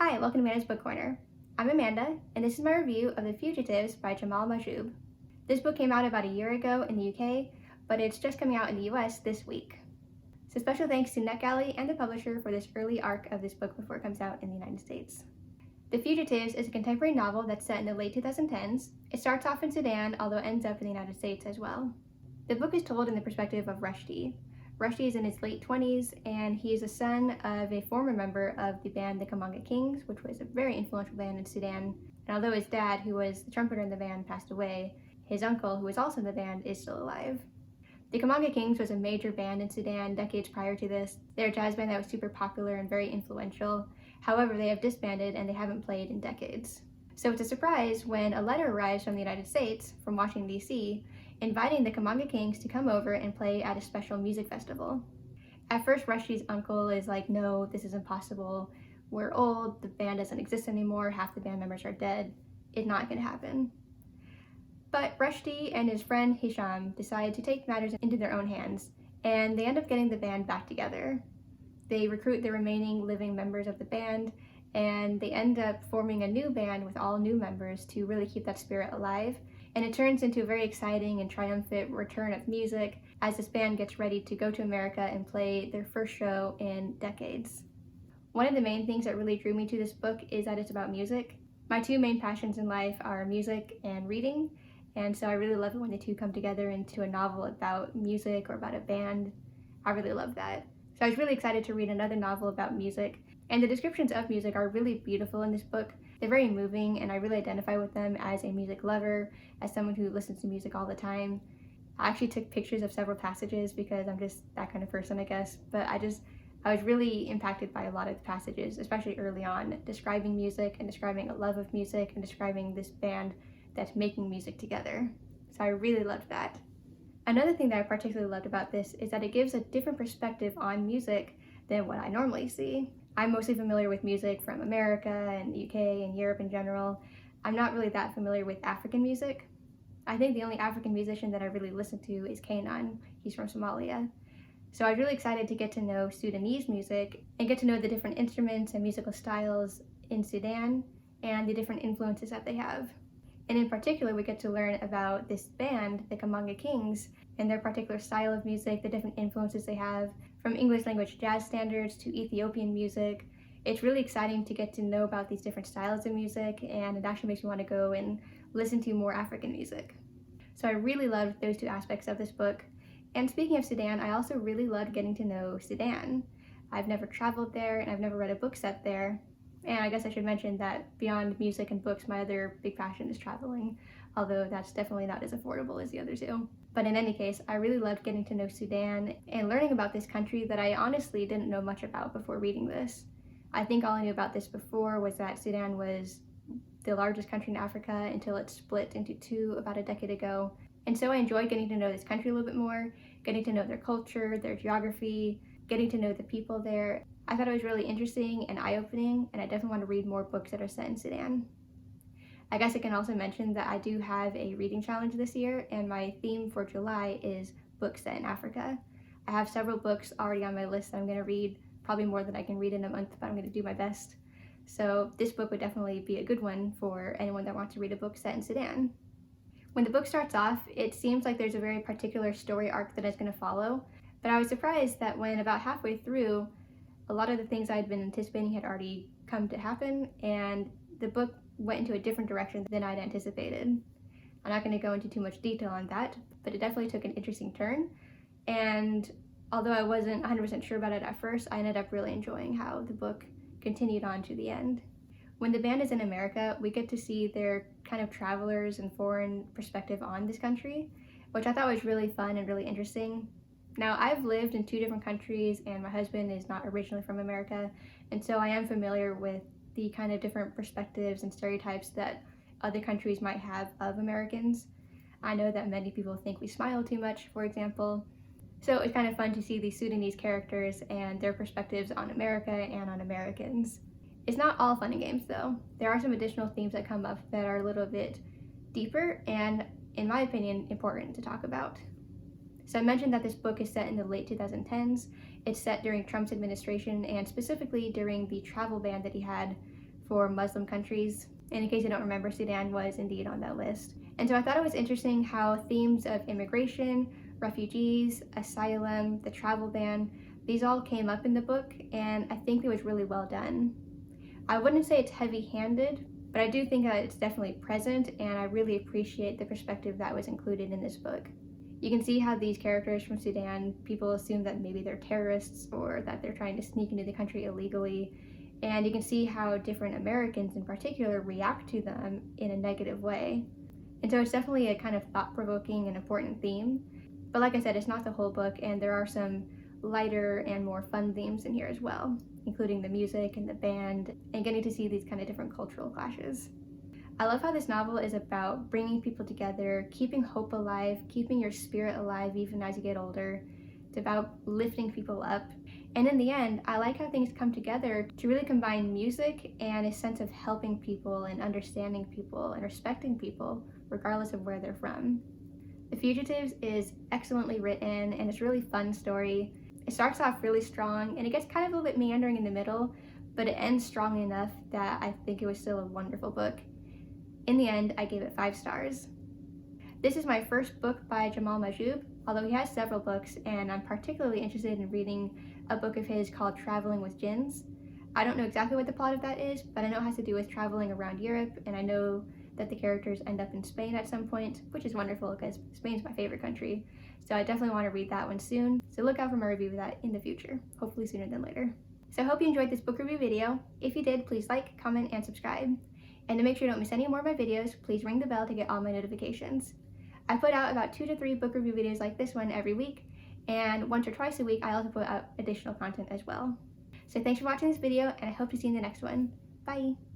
Hi, welcome to Amanda's Book Corner. I'm Amanda, and this is my review of The Fugitives by Jamal Mahjoub. This book came out about a year ago in the UK, but it's just coming out in the US this week. So special thanks to NetGalley and the publisher for this early arc of this book before it comes out in the United States. The Fugitives is a contemporary novel that's set in the late 2010s. It starts off in Sudan, although it ends up in the United States as well. The book is told in the perspective of Rushdie. Rushdie is in his late 20s, and he is a son of a former member of the band the Canongate Kings, which was a very influential band in Sudan. And although his dad, who was the trumpeter in the band, passed away, his uncle, who was also in the band, is still alive. The Canongate Kings was a major band in Sudan decades prior to this. They're a jazz band that was super popular and very influential. However, they have disbanded and they haven't played in decades. So it's a surprise when a letter arrives from the United States, from Washington, D.C., inviting the Canongate Kings to come over and play at a special music festival. At first, Rushdie's uncle is like, no, this is impossible. We're old, the band doesn't exist anymore, half the band members are dead. It's not gonna happen. But Rushdie and his friend Hisham decide to take matters into their own hands, and they end up getting the band back together. They recruit the remaining living members of the band, and they end up forming a new band with all new members to really keep that spirit alive. And it turns into a very exciting and triumphant return of music as this band gets ready to go to America and play their first show in decades. One of the main things that really drew me to this book is that it's about music. My two main passions in life are music and reading, and so I really love it when the two come together into a novel about music or about a band. I really love that. So I was really excited to read another novel about music, and the descriptions of music are really beautiful in this book. They're very moving, and I really identify with them as a music lover, as someone who listens to music all the time. I actually took pictures of several passages because I'm just that kind of person, I guess, but I was really impacted by a lot of the passages, especially early on, describing music and describing a love of music and describing this band that's making music together. So I really loved that. Another thing that I particularly loved about this is that it gives a different perspective on music than what I normally see. I'm mostly familiar with music from America and the UK and Europe in general. I'm not really that familiar with African music. I think the only African musician that I really listen to is Kanan. He's from Somalia. So I was really excited to get to know Sudanese music and get to know the different instruments and musical styles in Sudan and the different influences that they have. And in particular, we get to learn about this band, the Canongate Kings, and their particular style of music, the different influences they have, from English language jazz standards to Ethiopian music. It's really exciting to get to know about these different styles of music, and it actually makes me want to go and listen to more African music. So I really loved those two aspects of this book. And speaking of Sudan, I also really loved getting to know Sudan. I've never traveled there, and I've never read a book set there. And I guess I should mention that beyond music and books, my other big passion is traveling, although that's definitely not as affordable as the other two. But in any case, I really loved getting to know Sudan and learning about this country that I honestly didn't know much about before reading this. I think all I knew about this before was that Sudan was the largest country in Africa until it split into two about a decade ago. And so I enjoyed getting to know this country a little bit more, getting to know their culture, their geography, getting to know the people there. I thought it was really interesting and eye-opening, and I definitely want to read more books that are set in Sudan. I guess I can also mention that I do have a reading challenge this year, and my theme for July is books set in Africa. I have several books already on my list that I'm going to read, probably more than I can read in a month, but I'm going to do my best. So this book would definitely be a good one for anyone that wants to read a book set in Sudan. When the book starts off, it seems like there's a very particular story arc that it's going to follow, but I was surprised that when about halfway through, a lot of the things I'd been anticipating had already come to happen, and the book went into a different direction than I'd anticipated. I'm not going to go into too much detail on that, but it definitely took an interesting turn, and although I wasn't 100% sure about it at first, I ended up really enjoying how the book continued on to the end. When the band is in America, we get to see their kind of travelers and foreign perspective on this country, which I thought was really fun and really interesting. Now, I've lived in two different countries, and my husband is not originally from America, and so I am familiar with the kind of different perspectives and stereotypes that other countries might have of Americans. I know that many people think we smile too much, for example. So it's kind of fun to see these Sudanese characters and their perspectives on America and on Americans. It's not all fun and games, though. There are some additional themes that come up that are a little bit deeper and, in my opinion, important to talk about. So I mentioned that this book is set in the late 2010s. It's set during Trump's administration, and specifically during the travel ban that he had for Muslim countries. And in case you don't remember, Sudan was indeed on that list. And so I thought it was interesting how themes of immigration, refugees, asylum, the travel ban, these all came up in the book, and I think it was really well done. I wouldn't say it's heavy-handed, but I do think that it's definitely present, and I really appreciate the perspective that was included in this book. You can see how these characters from Sudan, people assume that maybe they're terrorists or that they're trying to sneak into the country illegally, and you can see how different Americans in particular react to them in a negative way. And so it's definitely a kind of thought-provoking and important theme. But like I said, it's not the whole book, and there are some lighter and more fun themes in here as well, including the music and the band, and getting to see these kind of different cultural clashes. I love how this novel is about bringing people together, keeping hope alive, keeping your spirit alive even as you get older. It's about lifting people up. And in the end, I like how things come together to really combine music and a sense of helping people and understanding people and respecting people, regardless of where they're from. The Fugitives is excellently written, and it's a really fun story. It starts off really strong, and it gets kind of a little bit meandering in the middle, but it ends strong enough that I think it was still a wonderful book. In the end, I gave it 5 stars. This is my first book by Jamal Mahjoub, although he has several books, and I'm particularly interested in reading a book of his called Traveling with Jinns. I don't know exactly what the plot of that is, but I know it has to do with traveling around Europe, and I know that the characters end up in Spain at some point, which is wonderful because Spain's my favorite country. So I definitely want to read that one soon. So look out for my review of that in the future, hopefully sooner than later. So I hope you enjoyed this book review video. If you did, please like, comment, and subscribe. And to make sure you don't miss any more of my videos, please ring the bell to get all my notifications. I put out about 2 to 3 book review videos like this one every week, and once or twice a week I also put out additional content as well. So thanks for watching this video, and I hope to see you in the next one. Bye!